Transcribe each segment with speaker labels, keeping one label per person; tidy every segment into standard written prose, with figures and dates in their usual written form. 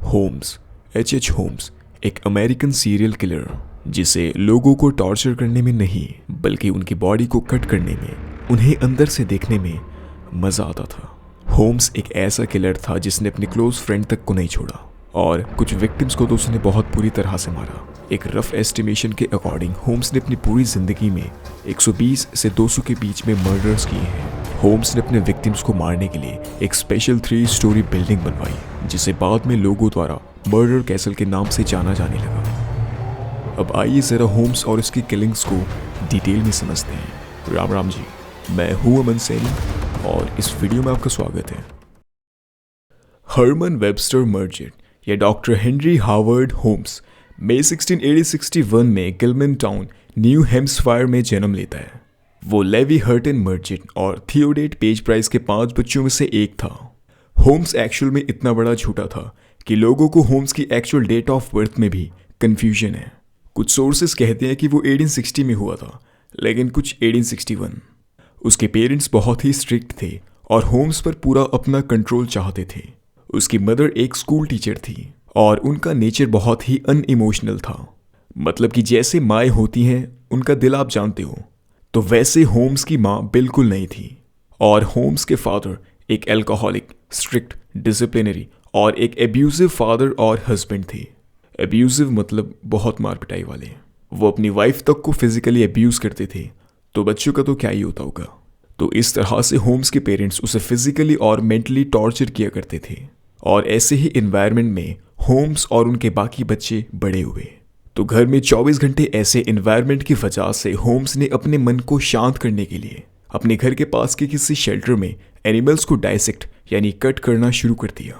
Speaker 1: Holmes, H.H. Holmes एक American serial killer जिसे लोगों को टॉर्चर करने में नहीं बल्कि उनकी बॉडी को कट करने में, उन्हें अंदर से देखने में मज़ा आता था। होम्स एक ऐसा किलर था जिसने अपने क्लोज फ्रेंड तक को नहीं छोड़ा और कुछ विक्टिम्स को तो उसने बहुत बुरी तरह से मारा। एक रफ एस्टिमेशन के अकॉर्डिंग होम्स ने अपनी पूरी ज़िंदगी में 120 से 200 के बीच में मर्डर्स किए हैं। होम्स ने अपने विक्टिम्स को मारने के लिए एक स्पेशल 3 स्टोरी बिल्डिंग बनवाई जिसे बाद में लोगों द्वारा मर्डर कैसल के नाम से जाना जाने लगा। अब आइए ज़रा होम्स और उसकी किलिंग्स को डिटेल में समझते हैं। राम राम जी, मैं हूँ अमन सैनी और इस वीडियो में आपका स्वागत है। हरमन वेबस्टर मर्जेट या डॉक्टर हेनरी हावर्ड होम्स मई 1661 में गिलमैन टाउन, न्यू हैम्पशायर में जन्म लेता है। वो लेवी हर्टन मर्जेट और थियोडेट पेज प्राइस के 5 बच्चों में से एक था। होम्स एक्चुअल में इतना बड़ा झूठा था कि लोगों को होम्स की एक्चुअल डेट ऑफ बर्थ में भी कंफ्यूजन है। कुछ सोर्सेस कहते हैं कि वो 1860 में हुआ था, लेकिन कुछ 1861। उसके पेरेंट्स बहुत ही स्ट्रिक्ट थे और होम्स पर पूरा अपना कंट्रोल चाहते थे। उसकी मदर एक स्कूल टीचर थी और उनका नेचर बहुत ही अनइमोशनल था। मतलब कि जैसे माएँ होती हैं उनका दिल आप जानते हो, तो वैसे होम्स की माँ बिल्कुल नहीं थी। और होम्स के फादर एक एल्कोहलिक, स्ट्रिक्ट, डिसिप्लिनरी और एक एब्यूजिव फादर और हस्बैंड थे। एब्यूजिव मतलब बहुत मार पिटाई वाले। वो अपनी वाइफ तक को फिजिकली एब्यूज़ करते थे, तो बच्चों का तो क्या ही होता होगा। तो इस तरह से होम्स के पेरेंट्स उसे फिजिकली और मेंटली टॉर्चर किया करते थे और ऐसे ही इन्वायरमेंट में होम्स और उनके बाकी बच्चे बड़े हुए। तो घर में 24 घंटे ऐसे इन्वायरमेंट की वजह से होम्स ने अपने मन को शांत करने के लिए अपने घर के पास के किसी शेल्टर में एनिमल्स को डाइसेक्ट यानी कट करना शुरू कर दिया,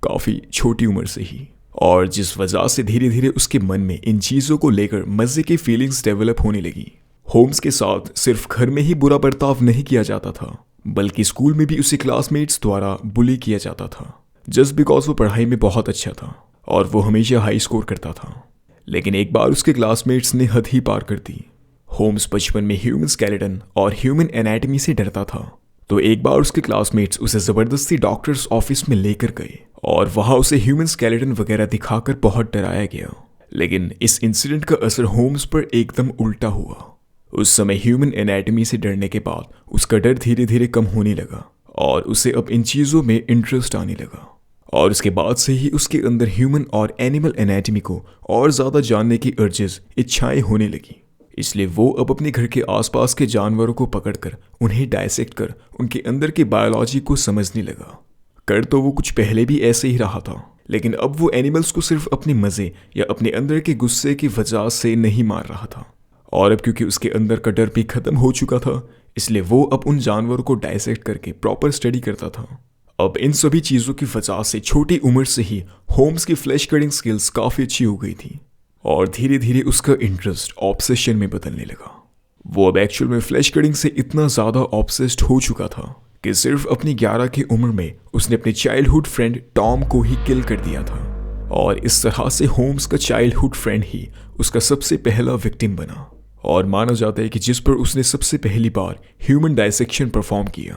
Speaker 1: काफ़ी छोटी उम्र से ही। और जिस वजह से धीरे धीरे उसके मन में इन चीज़ों को लेकर मज़े की फीलिंग्स डेवलप होने लगी। होम्स के साथ सिर्फ घर में ही बुरा बर्ताव नहीं किया जाता था, बल्कि स्कूल में भी उसे क्लासमेट्स द्वारा बुली किया जाता था, जस्ट बिकॉज वो पढ़ाई में बहुत अच्छा था और वो हमेशा हाई स्कोर करता था। लेकिन एक बार उसके क्लासमेट्स ने हद ही पार कर दी। होम्स बचपन में ह्यूमन स्केलेटन और ह्यूमन एनाटमी से डरता था, तो एक बार उसके क्लासमेट्स उसे ज़बरदस्ती डॉक्टर्स ऑफिस में लेकर गए और वहाँ उसे ह्यूमन स्केलेटन वगैरह दिखाकर बहुत डराया गया। लेकिन इस इंसिडेंट का असर होम्स पर एकदम उल्टा हुआ। उस समय ह्यूमन एनाटमी से डरने के बाद उसका डर धीरे धीरे कम होने लगा और उसे अब इन चीज़ों में इंटरेस्ट आने लगा। और उसके बाद से ही उसके अंदर ह्यूमन और एनिमल एनाटमी को और ज़्यादा जानने की अर्जेस, इच्छाएं होने लगी। इसलिए वो अब अपने घर के आसपास के जानवरों को पकड़कर उन्हें डायसेक्ट कर उनके अंदर की बायोलॉजी को समझने लगा। कर तो वो कुछ पहले भी ऐसे ही रहा था, लेकिन अब वो एनिमल्स को सिर्फ अपने मज़े या अपने अंदर के गुस्से की वजह से नहीं मार रहा था। और अब क्योंकि उसके अंदर का डर भी ख़त्म हो चुका था, इसलिए वो अब उन जानवरों को डायसेक्ट करके प्रॉपर स्टडी करता था। अब इन सभी चीज़ों की वजह से छोटी उम्र से ही होम्स की फ्लैश कटिंग स्किल्स काफ़ी अच्छी हो गई थी और धीरे धीरे उसका इंटरेस्ट ऑब्सेशन में बदलने लगा। वो अब एक्चुअल में फ्लैश कटिंग से इतना ज़्यादा ऑब्सेस्ड हो चुका था कि सिर्फ अपनी 11 की उम्र में उसने अपने चाइल्डहुड फ्रेंड टॉम को ही किल कर दिया था। और इस तरह से होम्स का चाइल्डहुड फ्रेंड ही उसका सबसे पहला विक्टिम बना और माना जाता है कि जिस पर उसने सबसे पहली बार ह्यूमन डायसेक्शन परफॉर्म किया।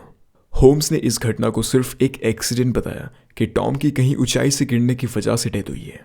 Speaker 1: होम्स ने इस घटना को सिर्फ एक एक्सीडेंट बताया कि टॉम की कहीं ऊंचाई से गिरने की वजह से डेथ हुई है।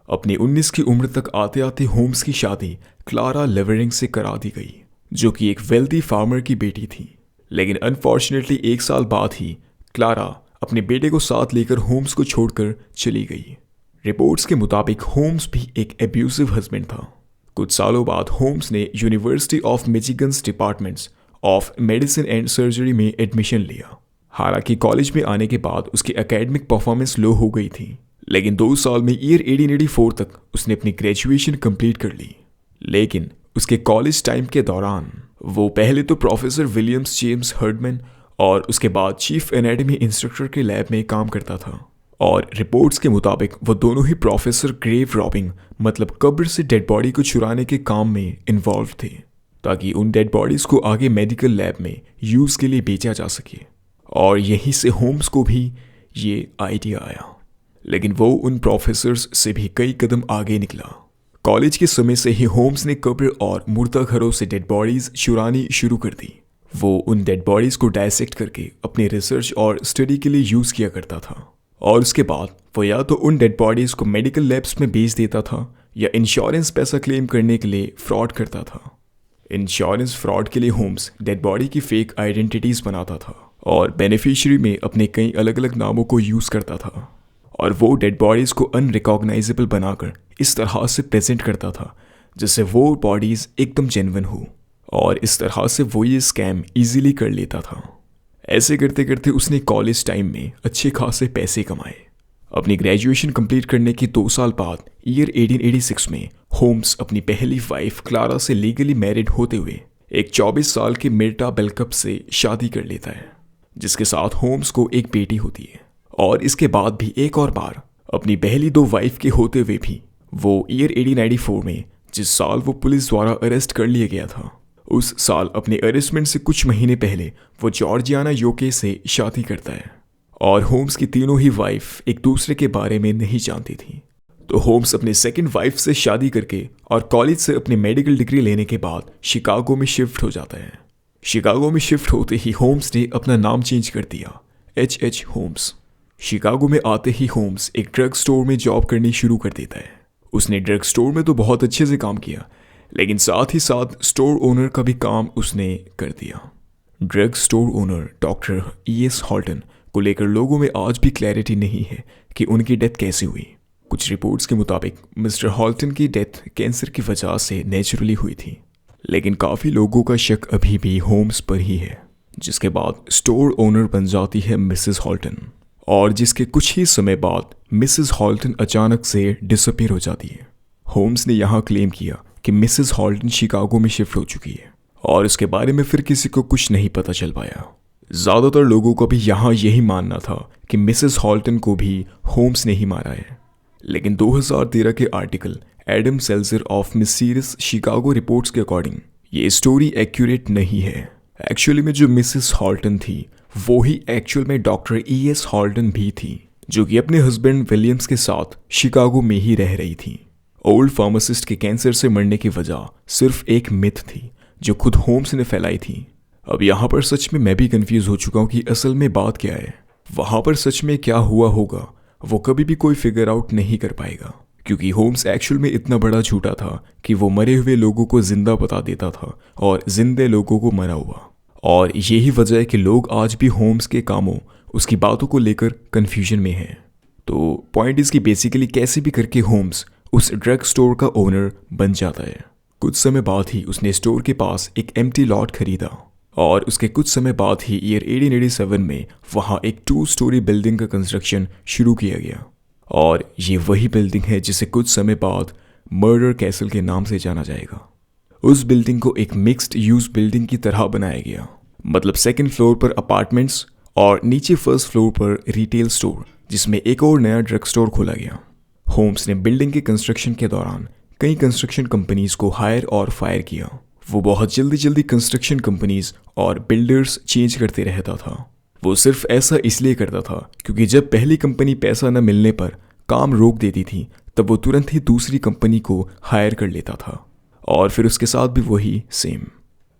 Speaker 1: अपनी 19 की उम्र तक आते आते होम्स की शादी क्लारा लेवरिंग से करा दी गई, जो कि एक वेल्दी फार्मर की बेटी थी। लेकिन अनफॉर्चुनेटली 1 साल बाद ही क्लारा अपने बेटे को साथ लेकर होम्स को छोड़कर चली गई। रिपोर्ट्स के मुताबिक होम्स भी एक एब्यूजिव हस्बैंड था। कुछ सालों बाद होम्स ने university of Michigan's departments of medicine and surgery में एडमिशन लिया। हालांकि कॉलेज में आने के बाद उसकी एकेडमिक परफॉर्मेंस लो हो गई थी, लेकिन 2 साल में ईयर 1884 तक उसने अपनी ग्रेजुएशन कंप्लीट कर ली। लेकिन उसके कॉलेज टाइम के दौरान वो पहले तो प्रोफेसर विलियम्स जेम्स हर्डमैन और उसके बाद चीफ एनाटमी इंस्ट्रक्टर के लैब में काम करता था। और रिपोर्ट्स के मुताबिक वो दोनों ही प्रोफेसर ग्रेव रॉबिंग मतलब कब्र से डेड बॉडी को चुराने के काम में इन्वॉल्व थे, ताकि उन डेड बॉडीज़ को आगे मेडिकल लैब में यूज़ के लिए बेचा जा सके। और यहीं से होम्स को भी ये आइडिया आया, लेकिन वो उन प्रोफेसर्स से भी कई कदम आगे निकला। कॉलेज के समय से ही होम्स ने कब्र और मुर्दा घरों से डेड बॉडीज़ चुरानी शुरू कर दी। वो उन डेड बॉडीज़ को डायसेक्ट करके अपने रिसर्च और स्टडी के लिए यूज़ किया करता था। और उसके बाद वो या तो उन डेड बॉडीज को मेडिकल लैब्स में बेच देता था या इंश्योरेंस पैसा क्लेम करने के लिए फ्रॉड करता था। इंश्योरेंस फ्रॉड के लिए होम्स डेड बॉडी की फेक आइडेंटिटीज बनाता था और बेनिफिशियरी में अपने कई अलग अलग नामों को यूज़ करता था, और वो डेड बॉडीज़ को अनरिकॉग्नाइजेबल बनाकर इस तरह से प्रेजेंट करता था जिससे वो बॉडीज़ एकदम जेन्युइन हो, और इस तरह से वो ये स्कैम इजीली कर लेता था। ऐसे करते करते उसने कॉलेज टाइम में अच्छे खासे पैसे कमाए। अपनी ग्रेजुएशन कंप्लीट करने के 2 साल बाद ईयर 1886 में होम्स अपनी पहली वाइफ क्लारा से लीगली मैरिड होते हुए एक 24 साल के मिर्टा बेलकप से शादी कर लेता है, जिसके साथ होम्स को एक बेटी होती है। और इसके बाद भी एक और बार अपनी पहली 2 वाइफ के होते हुए भी वो ईयर 1894 में, जिस साल वो पुलिस द्वारा अरेस्ट कर लिया गया था, उस साल अपने अरेस्टमेंट से कुछ महीने पहले वो जॉर्जियाना योके से शादी करता है। और होम्स की तीनों ही वाइफ एक दूसरे के बारे में नहीं जानती थी। तो होम्स अपने सेकंड वाइफ से शादी करके और कॉलेज से अपनी मेडिकल डिग्री लेने के बाद शिकागो में शिफ्ट हो जाता है। शिकागो में शिफ्ट होते ही होम्स ने अपना नाम चेंज कर दिया, H.H. होम्स। शिकागो में आते ही होम्स एक ड्रग स्टोर में जॉब करनी शुरू कर देता है। उसने ड्रग स्टोर में तो बहुत अच्छे से काम किया, लेकिन साथ ही साथ स्टोर ओनर का भी काम उसने कर दिया। Drug store owner doctor E.S. Holton को लेकर लोगों में आज भी क्लैरिटी नहीं है कि उनकी डेथ कैसे हुई। कुछ रिपोर्ट्स के मुताबिक मिस्टर हॉल्टन की डेथ कैंसर की वजह से नेचुरली हुई थी, लेकिन काफ़ी लोगों का शक अभी भी होम्स पर ही है। जिसके बाद स्टोर ओनर बन जाती है मिसेस हॉल्टन, और जिसके कुछ ही समय बाद मिसेस हॉल्टन अचानक से डिसअपीयर हो जाती है। होम्स ने यहाँ क्लेम किया कि मिसेस हॉल्टन शिकागो में शिफ्ट हो चुकी है, और इसके बारे में फिर किसी को कुछ नहीं पता चल पाया। ज़्यादातर लोगों को भी यहाँ यही मानना था कि मिसेस हॉल्टन को भी होम्स ने ही मारा है, लेकिन 2013 के article Adam Seltzer of mysterious Chicago reports के अकॉर्डिंग ये स्टोरी एक्यूरेट नहीं है। एक्चुअली में जो मिसेस हॉल्टन थी वो ही एक्चुअल में डॉक्टर E.S. हॉल्टन भी थी, जो कि अपने हस्बैंड विलियम्स के साथ शिकागो में ही रह रही थी। ओल्ड फार्मासिस्ट के कैंसर से मरने की वजह सिर्फ एक मिथ थी जो खुद होम्स ने फैलाई थी। अब यहाँ पर सच में मैं भी कंफ्यूज हो चुका हूँ कि असल में बात क्या है। वहाँ पर सच में क्या हुआ होगा वो कभी भी कोई फिगर आउट नहीं कर पाएगा, क्योंकि होम्स एक्चुअल में इतना बड़ा झूठा था कि वो मरे हुए लोगों को जिंदा बता देता था और जिंदे लोगों को मरा हुआ। और यही वजह है कि लोग आज भी होम्स के कामों, उसकी बातों को लेकर कन्फ्यूजन में हैं। तो पॉइंट इसकी बेसिकली कैसे भी करके होम्स उस ड्रग स्टोर का ओनर बन जाता है। कुछ समय बाद ही उसने स्टोर के पास एक एम्प्टी लॉट खरीदा, और उसके कुछ समय बाद ही ईयर 1887 में वहाँ एक 2 स्टोरी बिल्डिंग का कंस्ट्रक्शन शुरू किया गया। और ये वही बिल्डिंग है जिसे कुछ समय बाद मर्डर कैसल के नाम से जाना जाएगा। उस बिल्डिंग को एक मिक्स्ड यूज बिल्डिंग की तरह बनाया गया, मतलब सेकंड फ्लोर पर अपार्टमेंट्स और नीचे फर्स्ट फ्लोर पर रिटेल स्टोर, जिसमें एक और नया ड्रग स्टोर खोला गया। होम्स ने बिल्डिंग के कंस्ट्रक्शन के दौरान कई कंस्ट्रक्शन कंपनीज को हायर और फायर किया। वो बहुत जल्दी कंस्ट्रक्शन कंपनीज और बिल्डर्स चेंज करते रहता था। वो सिर्फ ऐसा इसलिए करता था क्योंकि जब पहली कंपनी पैसा न मिलने पर काम रोक देती थी, तब वो तुरंत ही दूसरी कंपनी को हायर कर लेता था, और फिर उसके साथ भी वही सेम।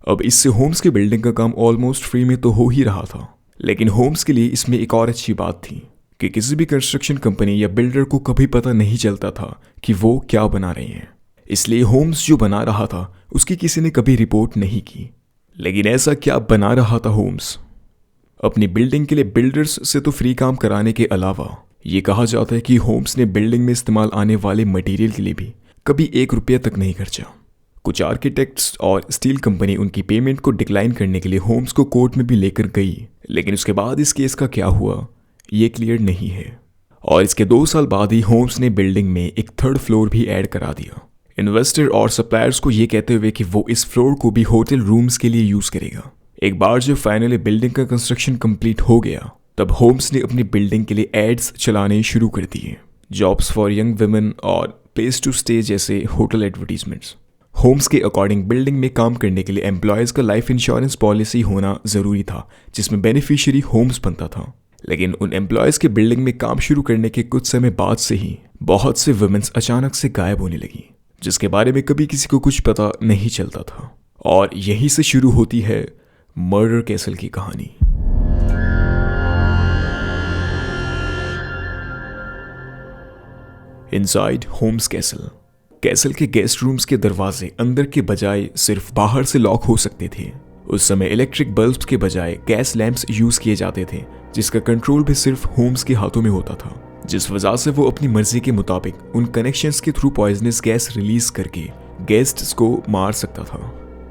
Speaker 1: अब इससे होम्स की बिल्डिंग का काम ऑलमोस्ट फ्री में तो हो ही रहा था, लेकिन होम्स के लिए इसमें एक और अच्छी बात थी कि किसी भी कंस्ट्रक्शन कंपनी या बिल्डर को कभी पता नहीं चलता था कि वो क्या बना रहे हैं। इसलिए होम्स जो बना रहा था उसकी किसी ने कभी रिपोर्ट नहीं की। लेकिन ऐसा क्या बना रहा था होम्स? अपनी बिल्डिंग के लिए बिल्डर्स से तो फ्री काम कराने के अलावा ये कहा जाता है कि होम्स ने बिल्डिंग में इस्तेमाल आने वाले मटेरियल के लिए भी कभी 1 रुपया तक नहीं खर्चा। कुछ आर्किटेक्ट्स और स्टील कंपनी उनकी पेमेंट को डिक्लाइन करने के लिए होम्स को कोर्ट में भी लेकर गई, लेकिन उसके बाद इस केस का क्या हुआ ये क्लियर नहीं है। और इसके 2 साल बाद ही होम्स ने बिल्डिंग में एक 3rd फ्लोर भी ऐड करा दिया, इन्वेस्टर और सप्लायर्स को ये कहते हुए कि वो इस फ्लोर को भी होटल रूम्स के लिए यूज करेगा। एक बार जब फाइनली बिल्डिंग का कंस्ट्रक्शन कंप्लीट हो गया, तब होम्स ने अपनी बिल्डिंग के लिए एड्स चलाने शुरू कर दिए, जॉब्स फॉर यंग वुमेन और प्लेस टू स्टे जैसे होटल एडवर्टीजमेंट्स। होम्स के अकॉर्डिंग बिल्डिंग में काम करने के लिए एम्प्लॉयज़ का लाइफ इंश्योरेंस पॉलिसी होना ज़रूरी था, जिसमें बेनिफिशियरी होम्स बनता था। लेकिन उन एम्प्लॉयज़ के बिल्डिंग में काम शुरू करने के कुछ समय बाद से ही बहुत से वुमेन्स अचानक से गायब होने लगी, जिसके बारे में कभी किसी को कुछ पता नहीं चलता था। और यहीं से शुरू होती है मर्डर कैसल की कहानी। Inside Holmes castle. कैसल के गेस्ट रूम्स के दरवाजे अंदर के बजाय सिर्फ बाहर से लॉक हो सकते थे। उस समय इलेक्ट्रिक बल्ब्स के बजाय गैस लैंप्स यूज किए जाते थे, जिसका कंट्रोल भी सिर्फ होम्स के हाथों में होता था, जिस वजह से वो अपनी मर्जी के मुताबिक उन कनेक्शंस के थ्रू पॉइजनस गैस रिलीज करके गेस्ट्स को मार सकता था।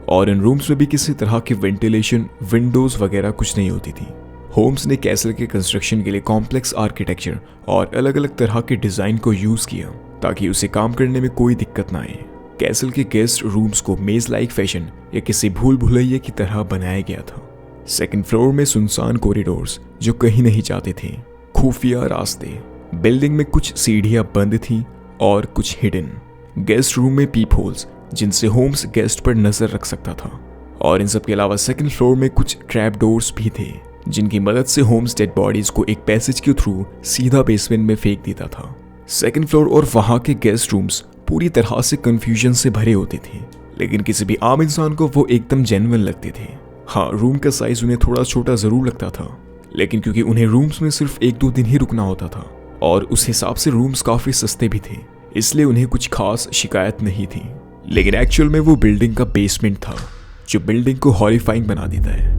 Speaker 1: और इन रूम्स में भी किसी तरह की वेंटिलेशन, विंडोज वगैरह कुछ नहीं होती थी। होम्स ने कैसल के कंस्ट्रक्शन के लिए कॉम्प्लेक्स आर्किटेक्चर और अलग अलग तरह के डिजाइन को यूज किया ताकि उसे काम करने में कोई दिक्कत ना आए। कैसल के गेस्ट रूम्स को मेज लाइक फैशन या किसी भूल भुलैया की तरह बनाया गया था। सेकंड फ्लोर में सुनसान कॉरिडोर्स जो कहीं नहीं जाते थे, खुफिया रास्ते, बिल्डिंग में कुछ सीढ़ियां बंद थीं और कुछ हिडन। गेस्ट रूम में पीप होल्स जिनसे होम्स गेस्ट पर नजर रख सकता था। और इन सब के अलावा सेकंड फ्लोर में कुछ ट्रैप डोर्स भी थे जिनकी मदद से होम्स डेड बॉडीज को एक पैसेज के थ्रू सीधा बेसमेंट में फेंक देता था। सेकंड फ्लोर और वहां के गेस्ट रूम्स पूरी तरह से कंफ्यूजन से भरे होते थे, लेकिन किसी भी आम इंसान को वो एकदम जेन्युइन लगते थे। हाँ, रूम का साइज उन्हें थोड़ा छोटा जरूर लगता था, लेकिन क्योंकि उन्हें रूम्स में सिर्फ 1-2 दिन ही रुकना होता था और उस हिसाब से रूम्स काफी सस्ते भी थे, इसलिए उन्हें कुछ खास शिकायत नहीं थी। लेकिन एक्चुअल में वो बिल्डिंग का बेसमेंट था जो बिल्डिंग को हॉरिफाइंग बना देता है।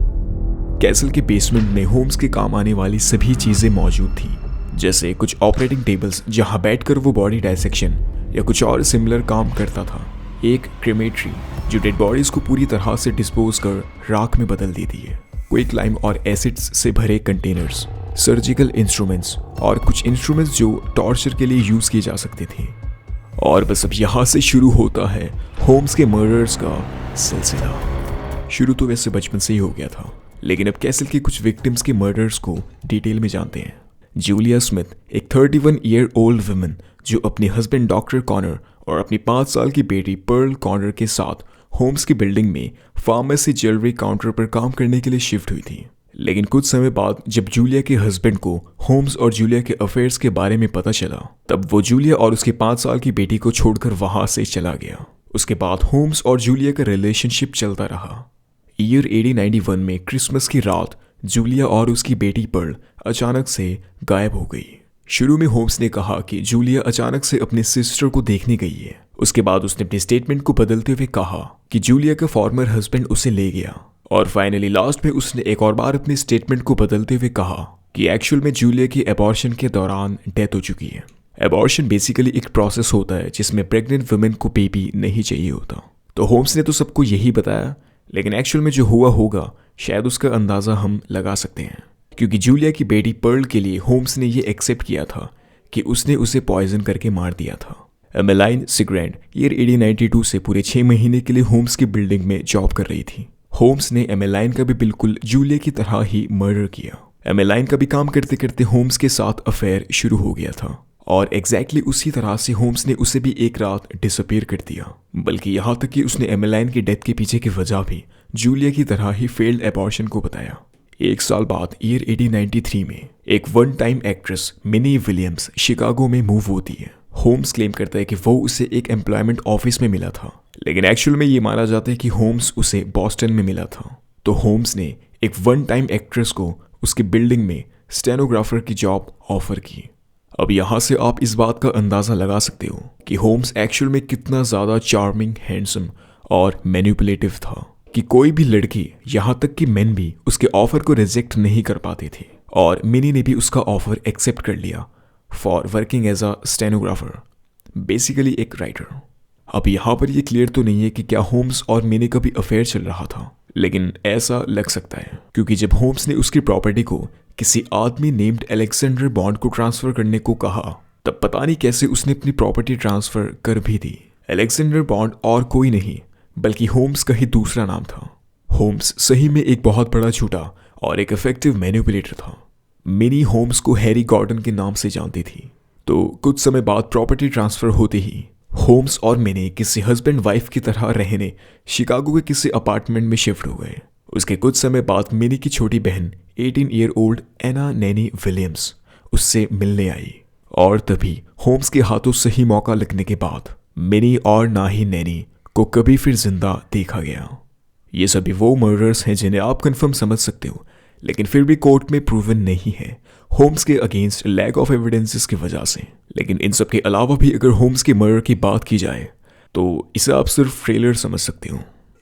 Speaker 1: कैसल के बेसमेंट में होम्स के काम आने वाली सभी चीजें मौजूद थी, जैसे कुछ ऑपरेटिंग टेबल्स जहां बैठकर वो बॉडी डायसेक्शन या कुछ और सिमिलर काम करता था, एक क्रेमेटरी जो डेड बॉडीज को पूरी तरह से डिस्पोज कर राख में बदल देती है, क्विक लाइम और एसिड्स से भरे कंटेनर्स, सर्जिकल इंस्ट्रूमेंट्स और कुछ इंस्ट्रूमेंट्स जो टॉर्चर के लिए यूज किए जा सकते थे। और बस अब यहाँ से शुरू होता है होम्स के मर्डर्स का सिलसिला। शुरू तो वैसे बचपन से ही हो गया था, लेकिन अब कैसल के कुछ विक्टिम्स के मर्डर्स को डिटेल में जानते हैं। जूलिया स्मिथ एक 31 ईयर ओल्ड वुमन जो अपने हस्बैंड डॉक्टर कॉनर और अपनी 5 साल की बेटी पर्ल कॉनर के साथ होम्स की बिल्डिंग में फार्मेसी ज्वेलरी काउंटर पर काम करने के लिए शिफ्ट हुई थी। लेकिन कुछ समय बाद जब जूलिया के हस्बैंड को होम्स और जूलिया के अफेयर्स के बारे में पता चला, तब वो जूलिया और उसके 5 साल की बेटी को छोड़कर वहां से चला गया। उसके बाद होम्स और जूलिया का रिलेशनशिप चलता रहा। ईयर 1891 में क्रिसमस की रात जूलिया और उसकी बेटी पर्ल अचानक से गायब हो गई। शुरू में होम्स ने कहा कि जूलिया अचानक से अपने सिस्टर को देखने गई है। उसके बाद उसने अपने स्टेटमेंट को बदलते हुए कहा कि जूलिया का फॉर्मर हस्बैंड उसे ले गया। और फाइनली लास्ट में उसने एक और बार अपने स्टेटमेंट को बदलते हुए कहा कि एक्चुअल में जूलिया की एबॉर्शन के दौरान डेथ हो चुकी है। एबॉर्शन बेसिकली एक प्रोसेस होता है जिसमें प्रेग्नेंट वुमेन को बेबी नहीं चाहिए होता। तो होम्स ने तो सबको यही बताया, लेकिन एक्चुअल में जो हुआ होगा शायद उसका अंदाजा हम लगा सकते हैं, क्योंकि जूलिया की बेटी पर्ल के लिए होम्स ने ये एक्सेप्ट किया था कि उसने उसे पॉइजन करके मार दिया था। एमेलाइन सिग्रैंड ईयर 1892 से पूरे 6 महीने के लिए होम्स की बिल्डिंग में जॉब कर रही थी। होम्स ने एमेलाइन का भी बिल्कुल जूलिया की तरह ही मर्डर किया। एमेलाइन का भी काम करते करते होम्स के साथ अफेयर शुरू हो गया था और एग्जैक्टली उसी तरह से होम्स ने उसे भी एक रात डिसअपीयर कर दिया। बल्कि यहाँ तक कि उसने एमेलाइन की डेथ के पीछे की वजह भी जूलिया की तरह ही फेल्ड एबॉर्शन को बताया। 1 साल बाद ईयर 1893 में एक one time actress mini Williams Chicago में मूव होती है। होम्स क्लेम करता है कि वो उसे एक एम्प्लॉयमेंट ऑफिस में मिला था, लेकिन एक्चुअल में ये माना जाता है कि होम्स उसे बॉस्टन में मिला था। तो होम्स ने एक वन टाइम एक्ट्रेस को उसकी बिल्डिंग में स्टेनोग्राफर की जॉब ऑफर की। अब यहाँ से आप इस बात का अंदाजा लगा सकते हो कि होम्स एक्चुअल में कितना ज़्यादा चार्मिंग, हैंडसम और मैनिपुलेटिव था कि कोई भी लड़की, यहाँ तक कि मेन भी उसके ऑफर को रिजेक्ट नहीं कर पाते थे। और मिनी ने भी उसका ऑफर एक्सेप्ट कर लिया for working as a stenographer, basically एक राइटर। अब यहाँ पर ये क्लियर तो नहीं है कि क्या होम्स और मिनी का भी अफेयर चल रहा था, लेकिन ऐसा लग सकता है क्योंकि जब होम्स ने उसकी प्रॉपर्टी को किसी आदमी नेम्ड अलेक्जेंडर बॉन्ड को ट्रांसफर करने को कहा, तब पता नहीं कैसे उसने अपनी प्रॉपर्टी ट्रांसफर कर भी दी। अलेक्जेंडर बॉन्ड और कोई नहीं बल्कि होम्स का ही दूसरा नाम था। होम्स सही में एक बहुत बड़ा झूठा और एक इफेक्टिव मैनिपुलेटर था। मिनी होम्स को हैरी गॉर्डन के नाम से जानती थी। तो कुछ समय बाद प्रॉपर्टी ट्रांसफर होते ही होम्स और मिनी किसी हस्बैंड वाइफ की तरह रहने शिकागो के किसी अपार्टमेंट में शिफ्ट हो गए। उसके कुछ समय बाद मिनी की छोटी बहन 18 ईयर ओल्ड एना नैनी विलियम्स उससे मिलने आई और तभी होम्स के हाथों सही मौका लगने के बाद मिनी और ना ही नैनी को कभी फिर जिंदा देखा गया। ये सभी वो मर्डर्स हैं जिन्हें आप कंफर्म समझ सकते हो लेकिन फिर भी कोर्ट में प्रूवन नहीं है होम्स के अगेंस्ट लैक ऑफ एविडेंसेस की वजह से। लेकिन इन सब के अलावा भी अगर होम्स के मर्डर की बात की जाए तो इसे आप सिर्फ ट्रेलर समझ सकते हो।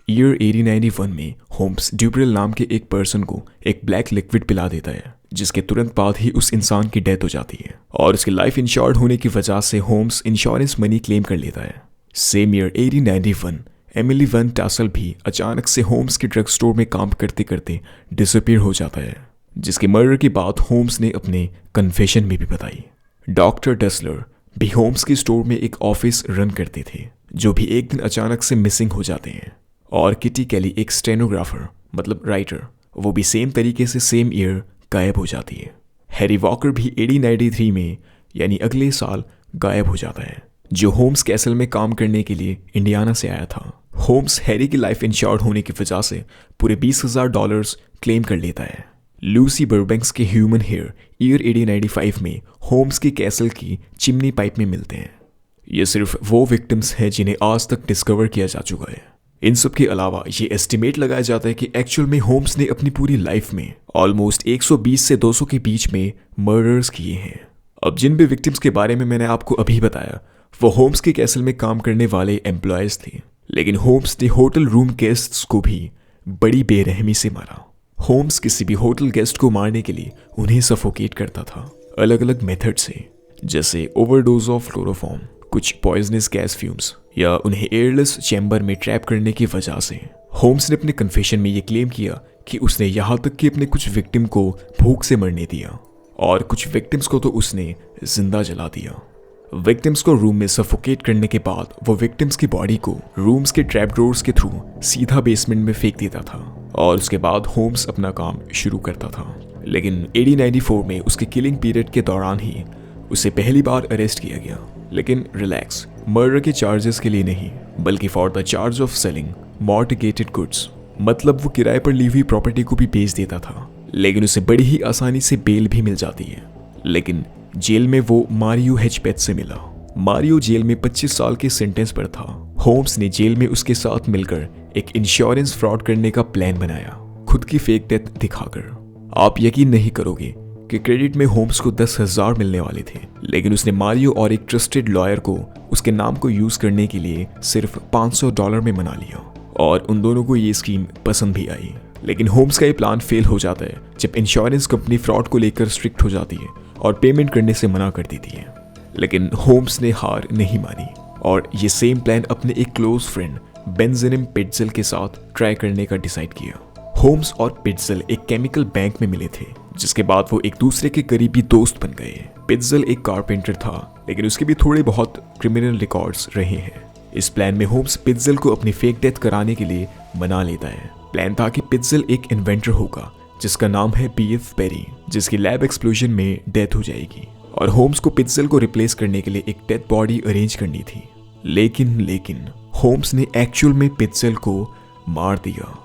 Speaker 1: ईयर 1891 में होम्स ड्यूब्रेल नाम के एक पर्सन को एक ब्लैक लिक्विड पिला देता है, जिसके तुरंत बाद ही उस इंसान की डेथ हो जाती है और उसकी लाइफ इंश्योर्ड होने की वजह से होम्स इंश्योरेंस मनी क्लेम कर लेता है। Same year 1891 Emily one tussle भी अचानक से होम्स के ड्रग स्टोर में काम करते करते डिसअपीयर हो जाता है, जिसके मर्डर की बात होम्स ने अपने कन्फेशन में भी बताई। डॉक्टर डसलर भी होम्स के स्टोर में एक ऑफिस रन करते थे, जो भी एक दिन अचानक से मिसिंग हो जाते हैं। और किटी कैली एक स्टेनोग्राफर मतलब राइटर, वो भी सेम तरीके से सेम ईयर गायब हो जाती है। हैरी वॉकर भी 1893 में यानी अगले साल गायब हो जाता है, जो होम्स कैसल में काम करने के लिए इंडियाना से आया था। होम्स हैरी की लाइफ इंश्योर्ड होने की वजह से पूरे $20,000 क्लेम कर लेता है। लूसी बर्बैंक्स के ह्यूमन हेयर ईयर 1895 में होम्स की कैसल की चिमनी पाइप में मिलते हैं। ये सिर्फ वो विक्टिम्स हैं जिन्हें आज तक डिस्कवर किया जा चुका है। इन सब के अलावा ये एस्टिमेट लगाया जाता है कि एक्चुअल में होम्स ने अपनी पूरी लाइफ में ऑलमोस्ट 120 से 200 के बीच में मर्डर्स किए हैं। अब जिन भी विक्टिम्स के बारे में मैंने आपको अभी बताया वो होम्स के कैसल में काम करने वाले एम्प्लॉयज थे, लेकिन होम्स ने होटल रूम गेस्ट्स को भी बड़ी बेरहमी से मारा। होम्स किसी भी होटल गेस्ट को मारने के लिए उन्हें सफोकेट करता था अलग अलग मेथड से, जैसे ओवरडोज ऑफ क्लोरोफॉर्म, कुछ पॉइजनस गैस फ्यूम्स, या उन्हें एयरलेस चैम्बर में ट्रैप करने की वजह से। होम्स ने अपने कन्फेशन में ये क्लेम किया कि उसने यहाँ तक कि अपने कुछ विक्टिम को भूख से मरने दिया और कुछ विक्टिम्स को तो उसने जिंदा जला दिया। विक्टिम्स को रूम में सफोकेट करने के बाद वो विक्टिम्स की बॉडी को रूम्स के ट्रैप डोर्स के थ्रू सीधा बेसमेंट में फेंक देता था और उसके बाद होम्स अपना काम शुरू करता था। लेकिन 1894 में उसके किलिंग पीरियड के दौरान ही उसे पहली बार अरेस्ट किया गया, लेकिन रिलैक्स, मर्डर के चार्जेस के लिए नहीं बल्कि for the charge of selling mortgaged goods, मतलब वो किराए पर ली हुई प्रॉपर्टी को भी बेच देता था। लेकिन उसे बड़ी ही आसानी से बेल भी मिल जाती है। लेकिन जेल में वो मारियो हेचपेथ से मिला। मारियो जेल में 25 साल के सेंटेंस पर था। होम्स ने जेल में उसके साथ मिलकर एक इंश्योरेंस फ्रॉड करने का प्लान बनाया, खुद की फेक डेथ दिखाकर। आप यकीन नहीं करोगे कि क्रेडिट में होम्स को 10,000 मिलने वाले थे, लेकिन उसने मारियो और एक ट्रस्टेड लॉयर को उसके नाम को यूज करने के लिए सिर्फ $500 में मना लिया और उन दोनों को ये स्कीम पसंद भी आई। लेकिन होम्स का ये प्लान फेल हो जाता है जब इंश्योरेंस कंपनी फ्रॉड को लेकर स्ट्रिक्ट हो जाती है और पेमेंट करने से मना कर देती है। लेकिन होम्स ने हार नहीं मानी और ये सेम प्लान अपने एक क्लोज फ्रेंड बेंजामिन पिट्ज़ल के साथ ट्राई करने का डिसाइड किया। होम्स और पिट्ज़ल एक केमिकल बैंक में मिले थे, जिसके बाद वो एक दूसरे के करीबी दोस्त बन गए। पिट्ज़ल एक कारपेंटर था, लेकिन उसके भी थोड़े बहुत क्रिमिनल रिकॉर्ड्स रहे हैं। इस प्लान में होम्स पिट्ज़ल को अपनी फेक डेथ कराने के लिए मना लेता है। प्लान था कि पिट्ज़ल एक इन्वेंटर होगा जिसका नाम है B.F. पेरी, जिसकी लैब एक्सप्लोजन में डेथ हो जाएगी और होम्स को पिट्ज़ल को रिप्लेस करने के लिए एक डेड बॉडी अरेंज करनी थी। लेकिन होम्स ने एक्चुअल में पिट्ज़ल को मार दिया।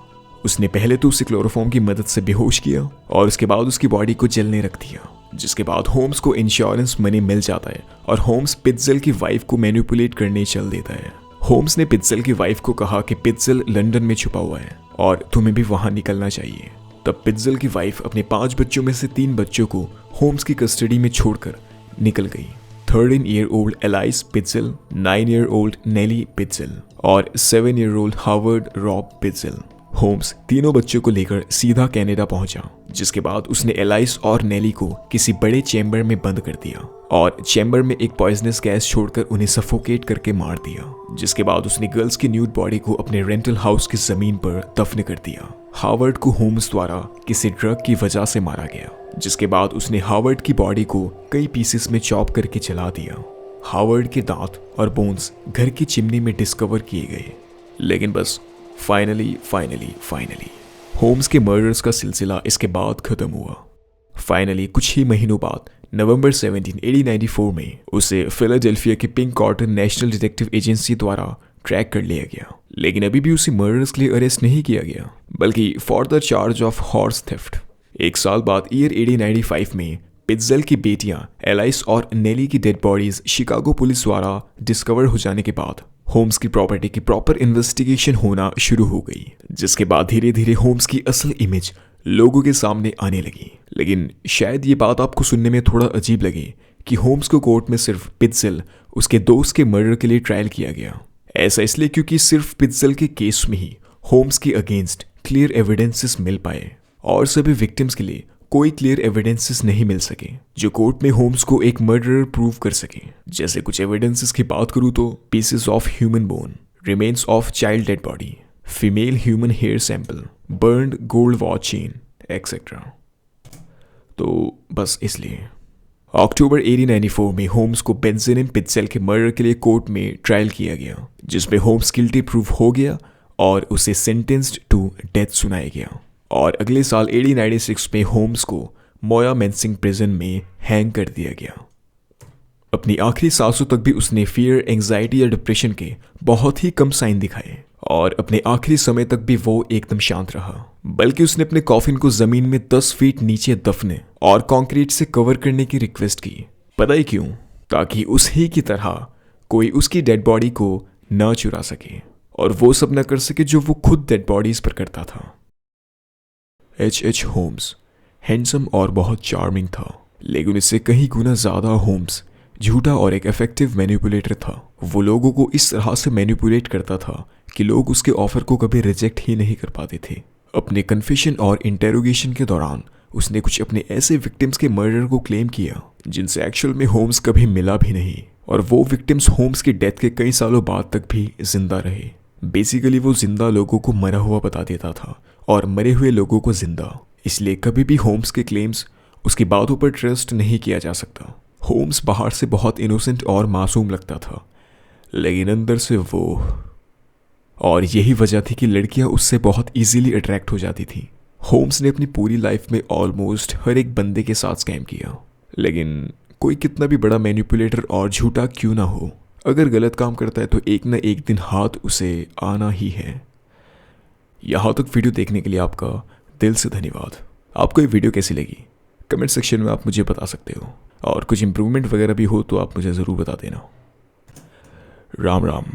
Speaker 1: उसने पहले तो उसे क्लोरोफॉर्म की मदद से बेहोश किया और उसके बाद उसकी बॉडी को जलने रख दिया, जिसके बाद होम्स को इंश्योरेंस मनी मिल जाता है और होम्स पिट्ज़ल की वाइफ को मैनिपुलेट करने चल देता है। होम्स ने पिट्ज़ल की वाइफ को कहा कि पिट्ज़ल लंदन में छुपा हुआ है और तुम्हें भी वहां निकलना चाहिए। तब पिट्ज़ल की वाइफ अपने 5 बच्चों में से 3 बच्चों को होम्स की कस्टडी में छोड़कर निकल गई। 13-year-old एलाइस पिट्ज़ल, 9-year-old नेली पिट्ज़ल और 7-year-old हार्वर्ड रॉब पिट्ज़ल। होम्स तीनों बच्चों को लेकर सीधा कनाडा पहुंचा, जिसके बाद उसने एलाइस और नेली को किसी बड़े चैम्बर में बंद कर दिया और चैम्बर में एक पॉइजनस गैस छोड़कर उन्हें सफोकेट करके मार दिया। जिसके बाद उसने गर्ल्स की न्यूड बॉडी को अपने रेंटल हाउस की जमीन पर दफन कर दिया। हार्वर्ड को होम्स द्वारा किसी ड्रग की वजह से मारा गया, जिसके बाद उसने हार्वर्ड की बॉडी को कई पीसेस में चॉप करके जला दिया। हार्वर्ड के दांत और बोन्स घर की चिमनी में डिस्कवर किए गए। लेकिन बस फाइनली होम्स के मर्डर्स का सिलसिला इसके बाद खत्म हुआ। फाइनली कुछ ही महीनों बाद नवंबर 17, 1894 में उसे फिलाडेल्फिया के pink cotton national detective agency द्वारा ट्रैक कर लिया गया। लेकिन अभी भी उसे मर्डर्स के लिए अरेस्ट नहीं किया गया, बल्कि for the charge of horse theft. एक साल बाद ईयर 1895 में पिट्ज़ल की बेटियां एलाइस और नेली की डेड बॉडीज शिकागो पुलिस द्वारा डिस्कवर हो जाने के बाद होम्स की प्रॉपर्टी की प्रॉपर इन्वेस्टिगेशन होना शुरू हो गई, जिसके बाद धीरे धीरे होम्स की असल इमेज लोगों के सामने आने लगी। लेकिन शायद ये बात आपको सुनने में थोड़ा अजीब लगे कि होम्स को कोर्ट में सिर्फ पिट्ज़ल उसके दोस्त के मर्डर के लिए ट्रायल किया गया। ऐसा इसलिए क्योंकि सिर्फ पिट्ज़ल के केस में ही होम्स के अगेंस्ट क्लियर एविडेंसेस मिल पाए और सभी विक्टिम्स के लिए कोई क्लियर एविडेंसेस नहीं मिल सके जो कोर्ट में होम्स को एक मर्डरर प्रूव कर सके। जैसे कुछ एविडेंसेस की बात करूँ तो pieces of human bone, remains of child dead body, female human hair sample, burned gold watch chain etcetera. तो बस इसलिए अक्टूबर 1894 में होम्स को बेंजामिन पिट्ज़ल के मर्डर के लिए कोर्ट में ट्रायल किया गया, जिसमें होम्स गिल्टी प्रूव हो गया और उसे सेंटेंस्ड टू डेथ सुनाया गया। और अगले साल 1896 में होम्स को मोया मेंसिंग प्रिजन में हैंग कर दिया गया। अपनी आखिरी सांसों तक भी उसने फियर, एंजाइटी या डिप्रेशन के बहुत ही कम साइन दिखाए और अपने आखिरी समय तक भी वो एकदम शांत रहा। बल्कि उसने अपने कॉफिन को जमीन में 10 फीट नीचे दफने और कंक्रीट से कवर करने की रिक्वेस्ट की। पता ही क्यों? ताकि उस ही की तरह कोई उसकी डेड बॉडी को न चुरा सके और वो सब न कर सके जो वो खुद डेड बॉडीज पर करता था। H.H. होम्स हैंडसम और बहुत चार्मिंग था, लेकिन इससे कहीं गुना ज़्यादा होम्स झूठा और एक इफेक्टिव मैनिपुलेटर था। वो लोगों को इस तरह से मैनिपुलेट करता था कि लोग उसके ऑफर को कभी रिजेक्ट ही नहीं कर पाते थे। अपने कन्फेशन और इंटेरोगेशन के दौरान उसने कुछ अपने ऐसे विक्टिम्स के मर्डर को क्लेम किया जिनसे एक्चुअल में होम्स कभी मिला भी नहीं, और वो विक्टिम्स होम्स की डेथ के कई सालों बाद तक भी जिंदा रहे। बेसिकली वो जिंदा लोगों को मरा हुआ बता देता था और मरे हुए लोगों को जिंदा। इसलिए कभी भी होम्स के क्लेम्स, उसकी बातों पर ट्रस्ट नहीं किया जा सकता। होम्स बाहर से बहुत इनोसेंट और मासूम लगता था, लेकिन अंदर से वो, और यही वजह थी कि लड़कियां उससे बहुत इजीली अट्रैक्ट हो जाती थी। होम्स ने अपनी पूरी लाइफ में ऑलमोस्ट हर एक बंदे के साथ स्कैम किया, लेकिन कोई कितना भी बड़ा मैनिपुलेटर और झूठा क्यों ना हो, अगर गलत काम करता है तो एक ना एक दिन हाथ उसे आना ही है। यहाँ तक वीडियो देखने के लिए आपका दिल से धन्यवाद। आपको ये वीडियो कैसी लगी कमेंट सेक्शन में आप मुझे बता सकते हो, और कुछ इम्प्रूवमेंट वगैरह भी हो तो आप मुझे ज़रूर बता देना। राम राम।